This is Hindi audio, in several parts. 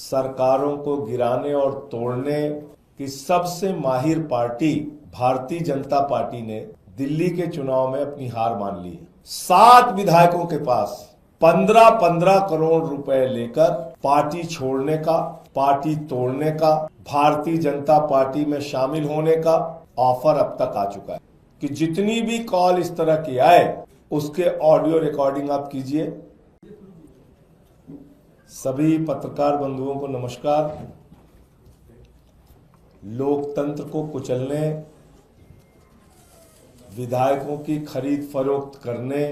सरकारों को गिराने और तोड़ने की सबसे माहिर पार्टी भारतीय जनता पार्टी ने दिल्ली के चुनाव में अपनी हार मान ली है। 7 विधायकों के पास 15-15 करोड़ रुपए लेकर पार्टी छोड़ने का, पार्टी तोड़ने का, भारतीय जनता पार्टी में शामिल होने का ऑफर अब तक आ चुका है कि जितनी भी कॉल इस तरह की आए उसके ऑडियो रिकॉर्डिंग आप कीजिए। सभी पत्रकार बंधुओं को नमस्कार। लोकतंत्र को कुचलने, विधायकों की खरीद फरोख्त करने,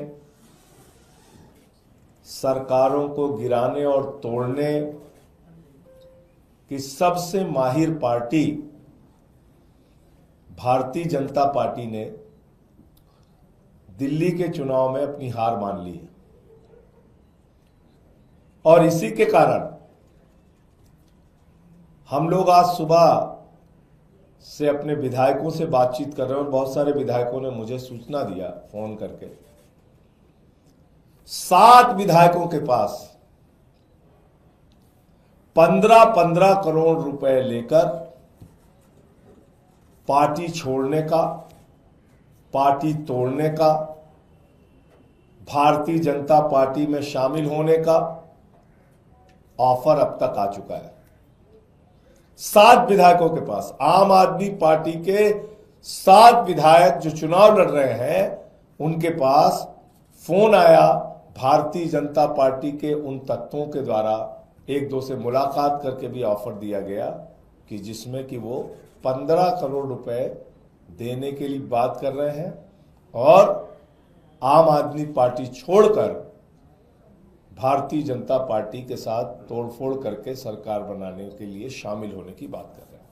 सरकारों को गिराने और तोड़ने की सबसे माहिर पार्टी भारतीय जनता पार्टी ने दिल्ली के चुनाव में अपनी हार मान ली है और इसी के कारण हम लोग आज सुबह से अपने विधायकों से बातचीत कर रहे हैं और बहुत सारे विधायकों ने मुझे सूचना दिया फोन करके। 7 विधायकों के पास 15-15 करोड़ रुपए लेकर पार्टी छोड़ने का, पार्टी तोड़ने का, भारतीय जनता पार्टी में शामिल होने का ऑफर अब तक आ चुका है। 7 विधायकों के पास, आम आदमी पार्टी के 7 विधायक जो चुनाव लड़ रहे हैं उनके पास फोन आया भारतीय जनता पार्टी के उन तत्वों के द्वारा, एक दो से मुलाकात करके भी ऑफर दिया गया कि जिसमें कि वो 15 करोड़ रुपए देने के लिए बात कर रहे हैं और आम आदमी पार्टी छोड़कर भारतीय जनता पार्टी के साथ तोड़फोड़ करके सरकार बनाने के लिए शामिल होने की बात कर रहे हैं।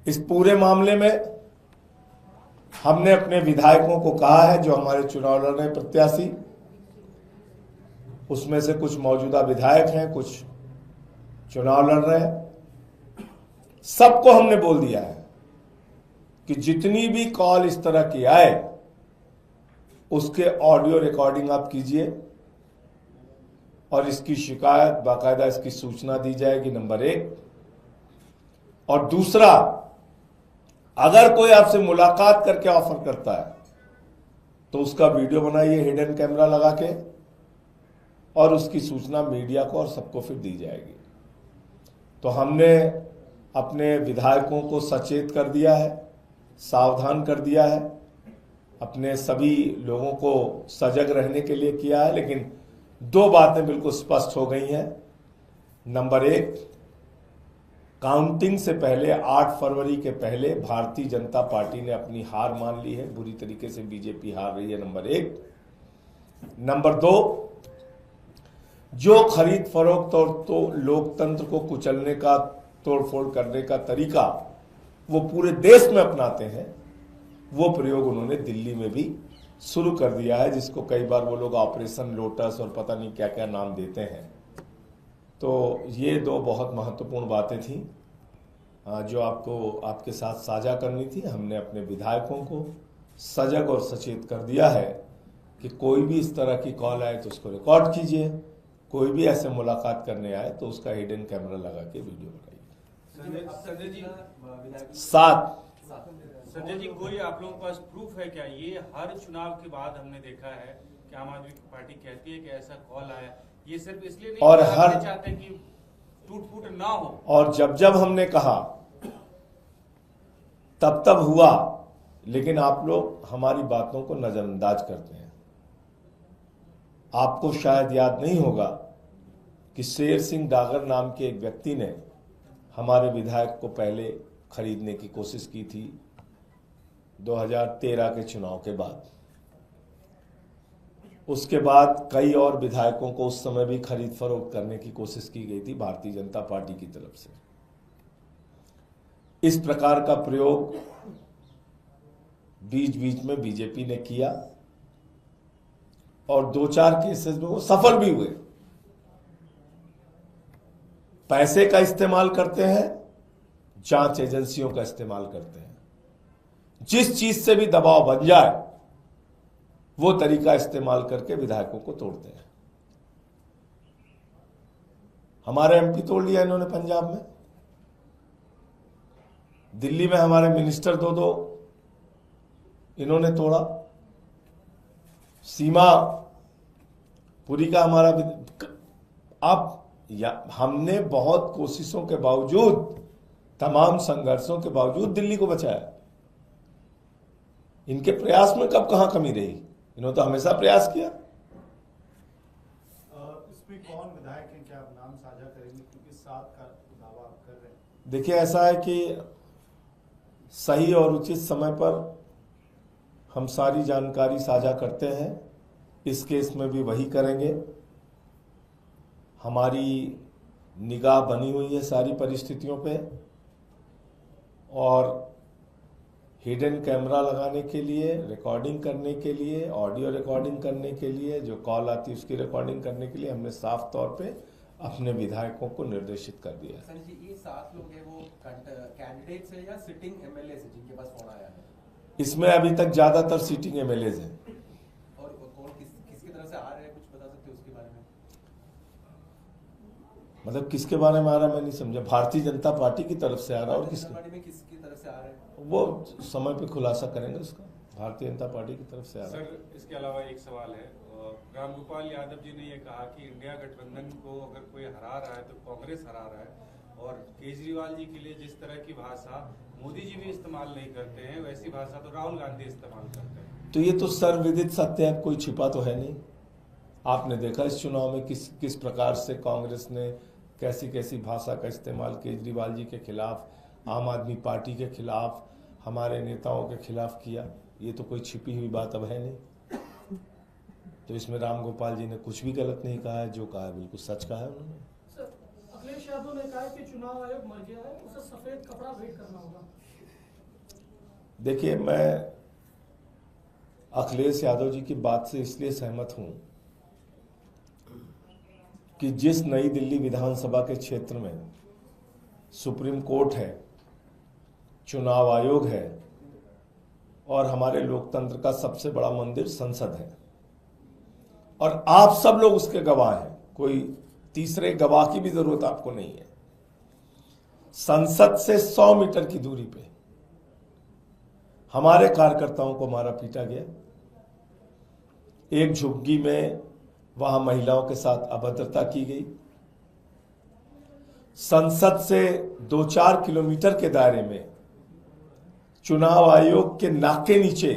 इस पूरे मामले में हमने अपने विधायकों को कहा है, जो हमारे चुनाव लड़ रहे प्रत्याशी, उसमें से कुछ मौजूदा विधायक हैं, कुछ चुनाव लड़ रहे हैं, सबको हमने बोल दिया है कि जितनी भी कॉल इस तरह की आए उसके ऑडियो रिकॉर्डिंग आप कीजिए और इसकी शिकायत, बाकायदा इसकी सूचना दी जाएगी, नंबर 1। और दूसरा, अगर कोई आपसे मुलाकात करके ऑफर करता है तो उसका वीडियो बनाइए हिडन कैमरा लगा के और उसकी सूचना मीडिया को और सबको फिर दी जाएगी। तो हमने अपने विधायकों को सचेत कर दिया है, सावधान कर दिया है, अपने सभी लोगों को सजग रहने के लिए किया है। लेकिन 2 बातें बिल्कुल स्पष्ट हो गई हैं। नंबर 1, काउंटिंग से पहले 8 फरवरी के पहले भारतीय जनता पार्टी ने अपनी हार मान ली है, बुरी तरीके से बीजेपी हार रही है, नंबर 1। नंबर 2, जो खरीद फरोख्त और तो लोकतंत्र को कुचलने का, तोड़फोड़ करने का तरीका वो पूरे देश में अपनाते हैं, वो प्रयोग उन्होंने दिल्ली में भी शुरू कर दिया है, जिसको कई बार वो लोग ऑपरेशन लोटस और पता नहीं क्या क्या नाम देते हैं। तो ये 2 बहुत महत्वपूर्ण बातें थी जो आपको आपके साथ साझा करनी थी। हमने अपने विधायकों को सजग और सचेत कर दिया है कि कोई भी इस तरह की कॉल आए तो उसको रिकॉर्ड कीजिए, कोई भी ऐसे मुलाकात करने आए तो उसका हिडन कैमरा लगा के वीडियो बनाइए। संजय जी, 7 संजय जी, कोई आप लोगों के पास प्रूफ है क्या? ये हर चुनाव के बाद हमने देखा है कि आम आदमी पार्टी कहती है कि ऐसा कॉल आया, ये सिर्फ इसलिए नहीं और हर चाहते कि टूट फूट ना हो, और जब हमने कहा तब हुआ, लेकिन आप लोग हमारी बातों को नजरअंदाज करते हैं। आपको शायद याद नहीं होगा कि शेर सिंह डागर नाम के एक व्यक्ति ने हमारे विधायक को पहले खरीदने की कोशिश की थी 2013 के चुनाव के बाद। उसके बाद कई और विधायकों को उस समय भी खरीद फरोख्त करने की कोशिश की गई थी भारतीय जनता पार्टी की तरफ से। इस प्रकार का प्रयोग बीच बीच में बीजेपी ने किया और 2-4 केसेस में वो सफल भी हुए। पैसे का इस्तेमाल करते हैं, जांच एजेंसियों का इस्तेमाल करते हैं, जिस चीज से भी दबाव बन जाए वो तरीका इस्तेमाल करके विधायकों को तोड़ते हैं। हमारे एमपी तोड़ लिया इन्होंने पंजाब में, दिल्ली में हमारे मिनिस्टर दो दो इन्होंने तोड़ा, सीमा पुरी का हमारा अब हमने बहुत कोशिशों के बावजूद, तमाम संघर्षों के बावजूद दिल्ली को बचाया। इनके प्रयास में कब कहां कमी रही, इन्होंने तो हमेशा प्रयास किया। इसमें कौन विधायक हैं, क्या आप नाम साझा करेंगे, क्योंकि 7 का दावा आप कर रहे हैं। देखिए, ऐसा है कि सही और उचित समय पर हम सारी जानकारी साझा करते हैं। इस केस में भी वही करेंगे। हमारी निगाह बनी हुई है सारी परिस्थितियों पे, और हिडन कैमरा लगाने के लिए, रिकॉर्डिंग करने के लिए, ऑडियो रिकॉर्डिंग करने के लिए, जो कॉल आती है उसकी रिकॉर्डिंग करने के लिए हमने साफ तौर पे अपने विधायकों को निर्देशित कर दिया है। सर जी, ये 7 लोग हैं, वो कैंडिडेट्स है या सिटिंग एमएलए है जिनके पास फोन आया है? इसमें अभी तक ज्यादातर सीटिंग एमएलए हैं। और कौन किसकी तरफ से आ रहे हैं, कुछ बता सकते हो उसके बारे में? मतलब किसके बारे में आ रहा है मैं नहीं समझा। भारतीय जनता पार्टी की तरफ से आ रहा है, और किसके पार्टी में किसकी तरफ से आ रहे हैं वो समय पे खुलासा करेंगे उसका। भारतीय जनता पार्टी की तरफ से आ रहा है। सर, इसके अलावा एक सवाल है, रामगोपाल यादव जी ने ये कहा कि इंडिया गठबंधन को अगर कोई हरा रहा है तो कांग्रेस हरा रहा है, और केजरीवाल जी के लिए जिस तरह की भाषा मोदी जी भी इस्तेमाल नहीं करते हैं, वैसी भाषा तो राहुल गांधी इस्तेमाल करते हैं। तो ये तो सर्वविदित सत्य है, कोई छिपा तो है नहीं। आपने देखा इस चुनाव में किस प्रकार से कांग्रेस ने कैसी कैसी भाषा का इस्तेमाल केजरीवाल जी के खिलाफ, आम आदमी पार्टी के खिलाफ, हमारे नेताओं के खिलाफ किया। ये तो कोई छिपी हुई बात अब है नहीं। तो इसमें रामगोपाल जी ने कुछ भी गलत नहीं कहा है, जो कहा है बिल्कुल सच कहा है उन्होंने। सर, अखिलेश यादव ने कहा कि चुनाव आयोग मर गया है, उसे सफेद कपड़ा भेंट करना होगा। देखिए, मैं अखिलेश यादव जी की बात से इसलिए सहमत हूं कि जिस नई दिल्ली विधानसभा के क्षेत्र में सुप्रीम कोर्ट है, चुनाव आयोग है, और हमारे लोकतंत्र का सबसे बड़ा मंदिर संसद है, और आप सब लोग उसके गवाह हैं, कोई तीसरे गवाह की भी जरूरत आपको नहीं है। संसद से 100 मीटर की दूरी पे हमारे कार्यकर्ताओं को मारा पीटा गया। एक झुग्गी में वहां महिलाओं के साथ अभद्रता की गई। संसद से 2-4 किलोमीटर के दायरे में चुनाव आयोग के नाक के नीचे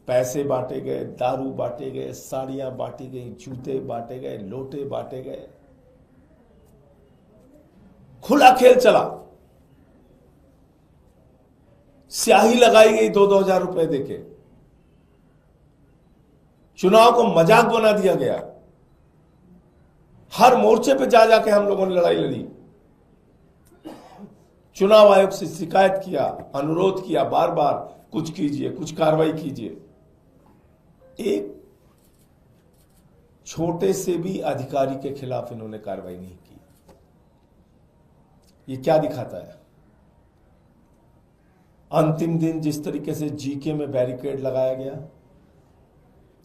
पैसे बांटे गए, दारू बांटे गए, साड़ियां बांटी गई, जूते बांटे गए, लोटे बांटे गए, खुला खेल चला। स्याही लगाई गई 2-2 हजार रुपए देके। चुनाव को मजाक बना दिया गया। हर मोर्चे पे जा जाके हम लोगों ने लड़ाई लड़ी। चुनाव आयोग से शिकायत किया, अनुरोध किया बार बार, कुछ कीजिए, कुछ कार्रवाई कीजिए। एक छोटे से भी अधिकारी के खिलाफ इन्होंने कार्रवाई नहीं की। ये क्या दिखाता है? अंतिम दिन जिस तरीके से जीके में बैरिकेड लगाया गया,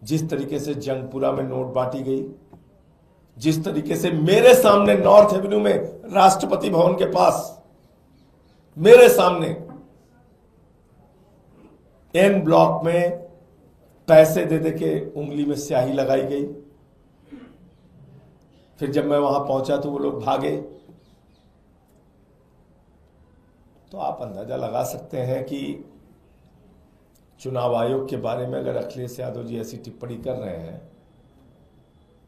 जिस तरीके से जंगपुरा में नोट बांटी गई, जिस तरीके से मेरे सामने नॉर्थ एवेन्यू में राष्ट्रपति भवन के पास मेरे सामने एन ब्लॉक में पैसे दे दे के उंगली में स्याही लगाई गई। फिर जब मैं वहां पहुंचा तो वो लोग भागे। तो आप अंदाजा लगा सकते हैं कि चुनाव आयोग के बारे में अगर अखिलेश यादव जी ऐसी टिप्पणी कर रहे हैं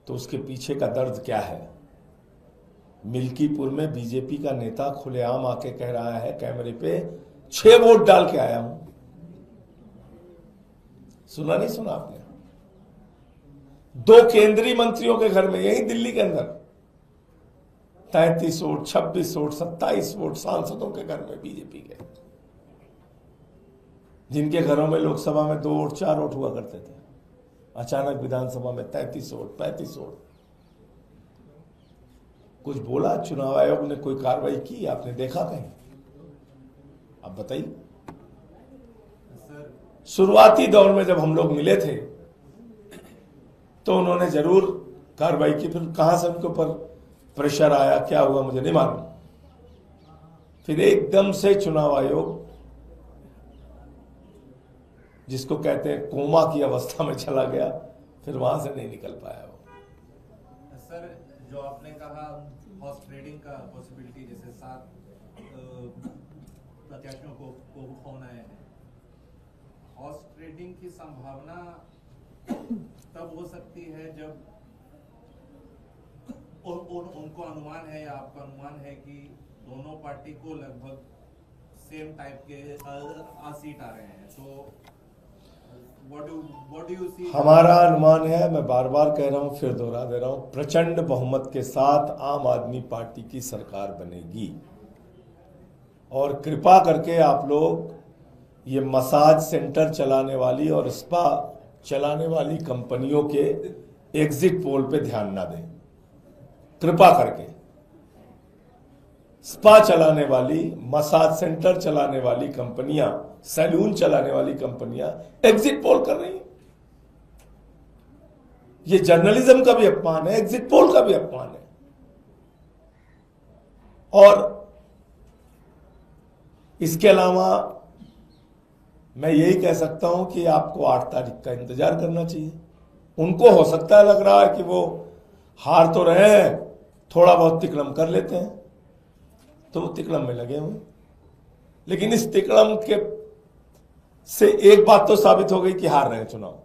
तो उसके पीछे का दर्द क्या है। मिल्कीपुर में बीजेपी का नेता खुलेआम आके कह रहा है कैमरे पे, 6 वोट डाल के आया हूं। सुना नहीं सुना आपने? 2 केंद्रीय मंत्रियों के घर में, यही दिल्ली के अंदर 33 वोट, 26 वोट, 27 वोट सांसदों के घर में बीजेपी के, जिनके घरों में लोकसभा में 2 वोट 4 वोट हुआ करते थे, अचानक विधानसभा में 33 वोट, 35 वोट। कुछ बोला चुनाव आयोग ने? कोई कार्रवाई की आपने देखा कहीं? अब बताइए। शुरुआती दौर में जब हम लोग मिले थे तो उन्होंने जरूर कार्रवाई की। फिर कहां से उनके ऊपर प्रेशर आया, क्या हुआ मुझे नहीं मालूम। फिर एकदम से चुनाव आयोग, जिसको कहते हैं कोमा की अवस्था में चला गया, फिर वहां से नहीं निकल पाया वो। सर, जो आपने कहा हॉर्स ट्रेडिंग का पॉसिबिलिटी, जैसे 7 प्रत्याशियों को फोन आए हैं, हॉर्स ट्रेडिंग की संभावना तब हो सकती है जब उनको अनुमान है या आपका अनुमान है कि दोनों पार्टी को लगभग सेम टाइप के सीट आ रहे हैं, तो what do you see? हमारा अनुमान है, मैं बार बार कह रहा हूं, फिर दोहरा दे रहा हूं, प्रचंड बहुमत के साथ आम आदमी पार्टी की सरकार बनेगी। और कृपा करके आप लोग ये मसाज सेंटर चलाने वाली और स्पा चलाने वाली कंपनियों के एग्जिट पोल पे ध्यान ना दें, कृपा करके। स्पा चलाने वाली, मसाज सेंटर चलाने वाली कंपनियां, सैलून चलाने वाली कंपनियां एग्जिट पोल कर रही हैं। ये जर्नलिज्म का भी अपमान है, एग्जिट पोल का भी अपमान है। और इसके अलावा मैं यही कह सकता हूं कि आपको 8 तारीख का इंतजार करना चाहिए। उनको हो सकता है लग रहा है कि वो हार तो रहे हैं, थोड़ा बहुत तिकड़म कर लेते हैं, तो वो तिकड़म में लगे हुए। लेकिन इस तिकड़म के से एक बात तो साबित हो गई कि हार रहे हैं चुनाव।